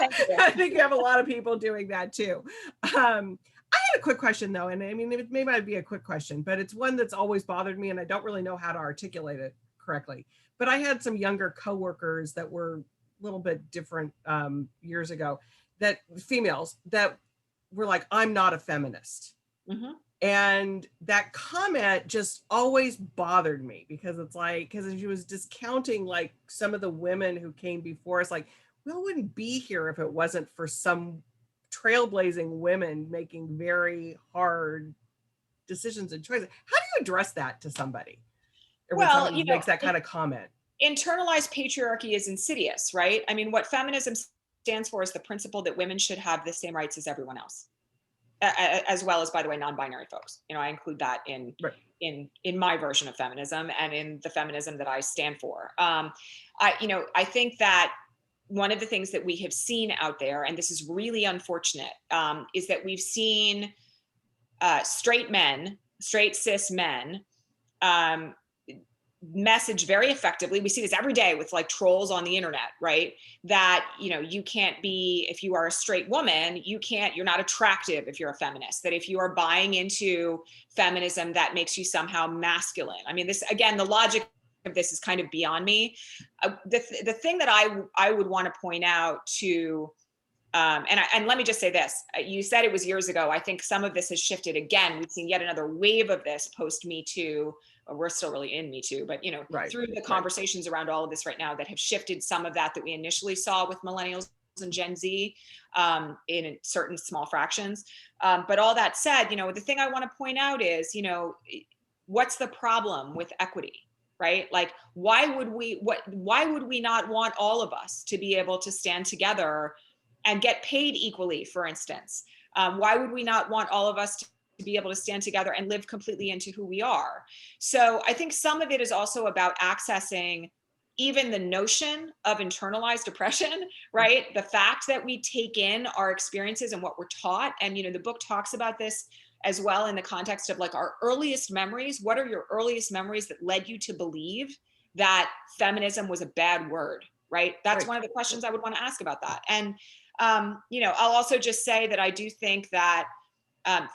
Thank you. I think you have a lot of people doing that too. I had a quick question though, and I mean, it may not be a quick question, but it's one that's always bothered me and I don't really know how to articulate it correctly. But I had some younger coworkers that were a little bit different years ago, that females that were like, I'm not a feminist. Mm-hmm. And that comment just always bothered me because it's like, because she was discounting like some of the women who came before us, like, we wouldn't be here if it wasn't for some trailblazing women making very hard decisions and choices. How do you address that to somebody? Or when somebody makes that kind of comment? Internalized patriarchy is insidious, right? I mean, what feminism stands for is the principle that women should have the same rights as everyone else, as well as, by the way, non-binary folks. You know, I include that in my version of feminism and in the feminism that I stand for. I think that one of the things that we have seen out there, and this is really unfortunate, is that we've seen straight cis men, message very effectively. We see this every day with like trolls on the internet, right? That, you know, you can't be, if you are a straight woman, you're not attractive if you're a feminist. That if you are buying into feminism, that makes you somehow masculine. I mean, this, again, the logic of this is kind of beyond me. The thing that I would want to point out to, and let me just say this, you said it was years ago. I think some of this has shifted again. We've seen yet another wave of this post Me Too we're still really in Me Too, but, you know, Right, through the right. conversations around all of this right now that have shifted some of that we initially saw with millennials and Gen Z in certain small fractions. But all that said, you know, the thing I want to point out is, you know, what's the problem with equity, right? Like, why would we not want all of us to be able to stand together and get paid equally, for instance? Why would we not want all of us to be able to stand together and live completely into who we are? So I think some of it is also about accessing even the notion of internalized oppression, right? The fact that we take in our experiences and what we're taught. And, you know, the book talks about this as well in the context of like our earliest memories. What are your earliest memories that led you to believe that feminism was a bad word, right? That's one of the questions I would want to ask about that. And, you know, I'll also just say that I do think that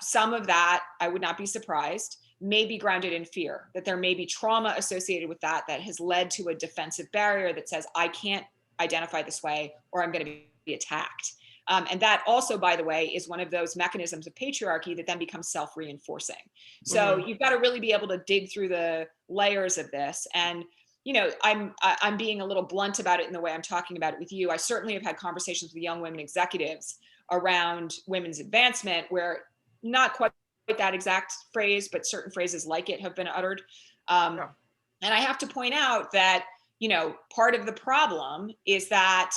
some of that, I would not be surprised, may be grounded in fear, that there may be trauma associated with that has led to a defensive barrier that says, I can't identify this way or I'm going to be attacked. And that also, by the way, is one of those mechanisms of patriarchy that then becomes self-reinforcing. So you've got to really be able to dig through the layers of this. And, you know, I'm being a little blunt about it in the way I'm talking about it with you. I certainly have had conversations with young women executives around women's advancement where not quite that exact phrase, but certain phrases like it have been uttered. And I have to point out that, you know, part of the problem is that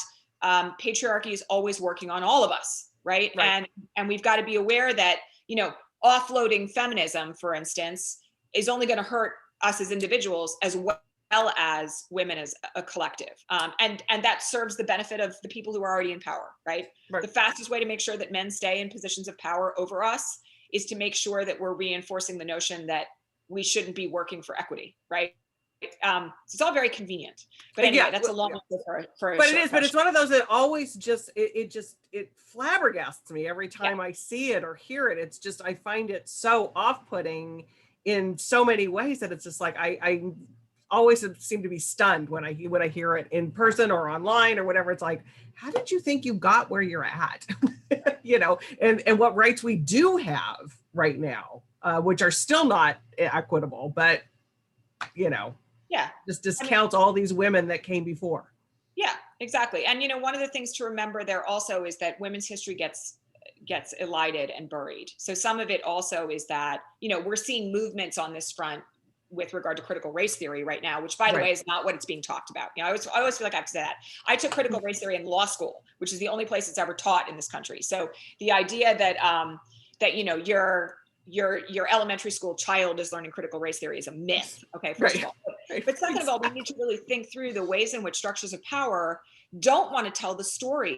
patriarchy is always working on all of us, right? And we've got to be aware that, you know, offloading feminism, for instance, is only going to hurt us as individuals as well as women as a collective. And that serves the benefit of the people who are already in power, right? The fastest way to make sure that men stay in positions of power over us is to make sure that we're reinforcing the notion that we shouldn't be working for equity, right? So it's all very convenient. But anyway, that's a long answer for a but short it is, but it's question. one of those that always just, it flabbergasts me every time I see it or hear it. It's just, I find it so off-putting in so many ways that it's just like, I always seem to be stunned when I hear it in person or online or whatever. It's like, how did you think you got where you're at? You know, and what rights we do have right now, which are still not equitable, but, you know, just discounts all these women that came before. Yeah, exactly. And, you know, one of the things to remember there also is that women's history gets elided and buried. So some of it also is that, you know, we're seeing movements on this front with regard to critical race theory right now, which, by the way, is not what it's being talked about. You know, I always feel like I have to say that. I took critical race theory in law school, which is the only place it's ever taught in this country. So the idea that that, you know, your elementary school child is learning critical race theory is a myth. Okay, first of all. But second of all, we need to really think through the ways in which structures of power don't want to tell the stories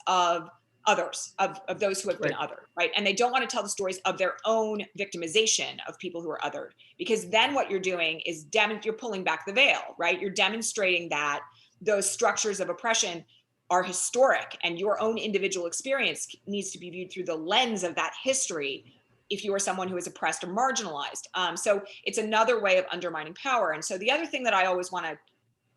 of others, of those who have been othered, right? And they don't want to tell the stories of their own victimization of people who are othered, because then what you're doing is you're pulling back the veil, right? You're demonstrating that those structures of oppression are historic and your own individual experience needs to be viewed through the lens of that history if you are someone who is oppressed or marginalized. So it's another way of undermining power. And so the other thing that I always want to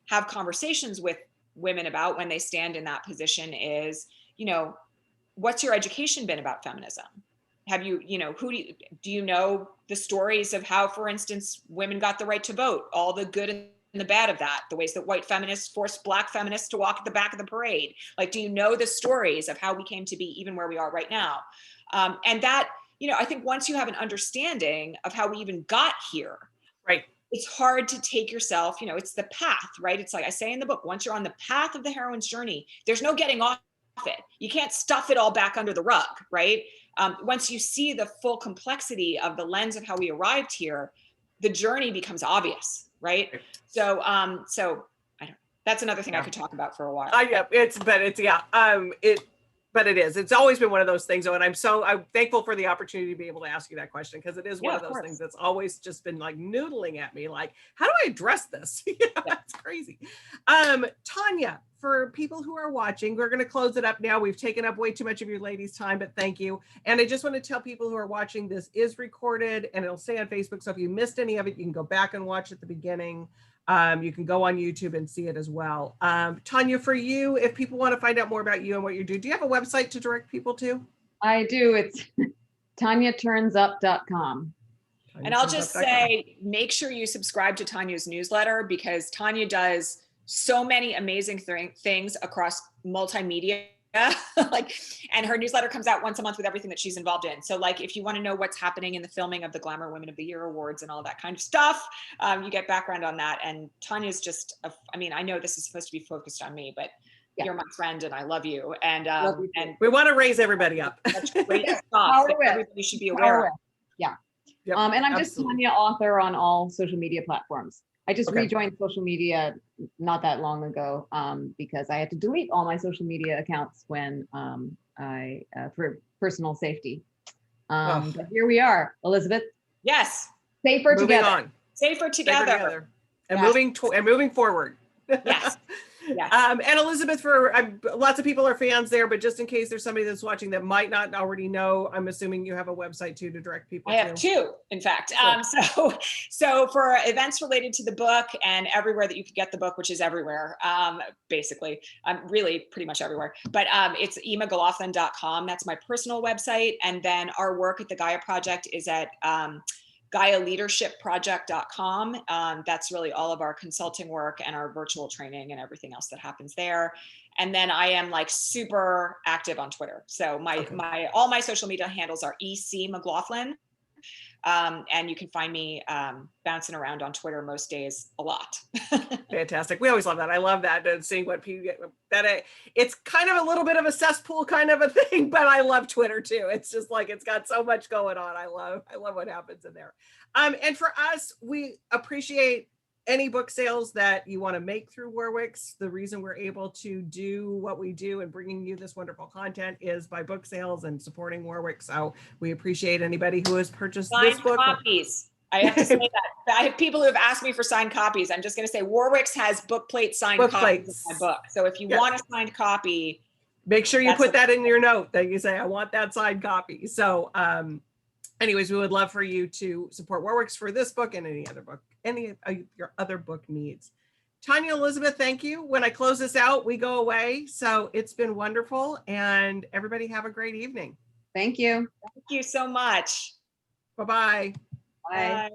have conversations with women about when they stand in that position is, you know, what's your education been about feminism? Have you, you know, do you know the stories of how, for instance, women got the right to vote, all the good and the bad of that, the ways that white feminists forced Black feminists to walk at the back of the parade? Like, do you know the stories of how we came to be even where we are right now? And that, you know, I think once you have an understanding of how we even got here, it's hard to take yourself, you know, it's the path, right? It's like I say in the book, once you're on the path of the heroine's journey, there's no getting off it. You can't stuff it all back under the rug, right? Once you see the full complexity of the lens of how we arrived here, the journey becomes obvious, right? So I don't. That's another thing I could talk about for a while. But it is. It's always been one of those things, though, and I'm thankful for the opportunity to be able to ask you that question, because it is one of those things that's always just been like noodling at me, like, how do I address this? That's crazy. Tanya, for people who are watching, we're going to close it up now. We've taken up way too much of your ladies' time, but thank you. And I just want to tell people who are watching, this is recorded and it'll stay on Facebook. So if you missed any of it, you can go back and watch at the beginning. You can go on YouTube and see it as well. Tanya, for you, if people want to find out more about you and what you do you have a website to direct people to? I do. It's TanyaTurnsUp.com. And I'll just say, make sure you subscribe to Tanya's newsletter, because Tanya does so many amazing things across multimedia. Like, and her newsletter comes out once a month with everything that she's involved in. So like, if you want to know what's happening in the filming of the Glamour Women of the Year Awards and all that kind of stuff, you get background on that. And Tanya's just, I mean, I know this is supposed to be focused on me, but you're my friend and I love you. And and we want to raise everybody up. That's great stuff that everybody should be aware of. Yeah. Yep, and I'm absolutely. just Tanya, author on all social media platforms. I just rejoined social media not that long ago because I had to delete all my social media accounts when for personal safety. But here we are, Elizabeth. Yes. Safer together. On. Safer together. And moving forward. Yes. Yes. And Elizabeth, for lots of people are fans there, but just in case there's somebody that's watching that might not already know, I'm assuming you have a website too to direct people to. I have two, in fact. So for events related to the book and everywhere that you could get the book, which is everywhere, basically, really pretty much everywhere. But it's McLaughlin.com. That's my personal website. And then our work at the Gaia Project is at GaiaLeadershipProject.com. That's really all of our consulting work and our virtual training and everything else that happens there. And then I am like super active on Twitter. So all my social media handles are EC McLaughlin. And you can find me bouncing around on Twitter most days a lot. Fantastic. We always love that. I love that, and seeing what people get. It's kind of a little bit of a cesspool kind of a thing, but I love Twitter too. It's just like, it's got so much going on. I love what happens in there. And for us, we appreciate any book sales that you want to make through Warwick's. The reason we're able to do what we do and bringing you this wonderful content is by book sales and supporting Warwick. So we appreciate anybody who has purchased this book. Copies. I have to say that. I have people who have asked me for signed copies. I'm just going to say Warwick's has book plate signed copies of my book. So if you want a signed copy, make sure you put that in your note that you say, I want that signed copy. So anyways, we would love for you to support Warwick's for this book and any other book, any of your other book needs. Tanya, Elizabeth, thank you. When I close this out, we go away. So it's been wonderful, and everybody have a great evening. Thank you. Thank you so much. Bye-bye. Bye. Bye.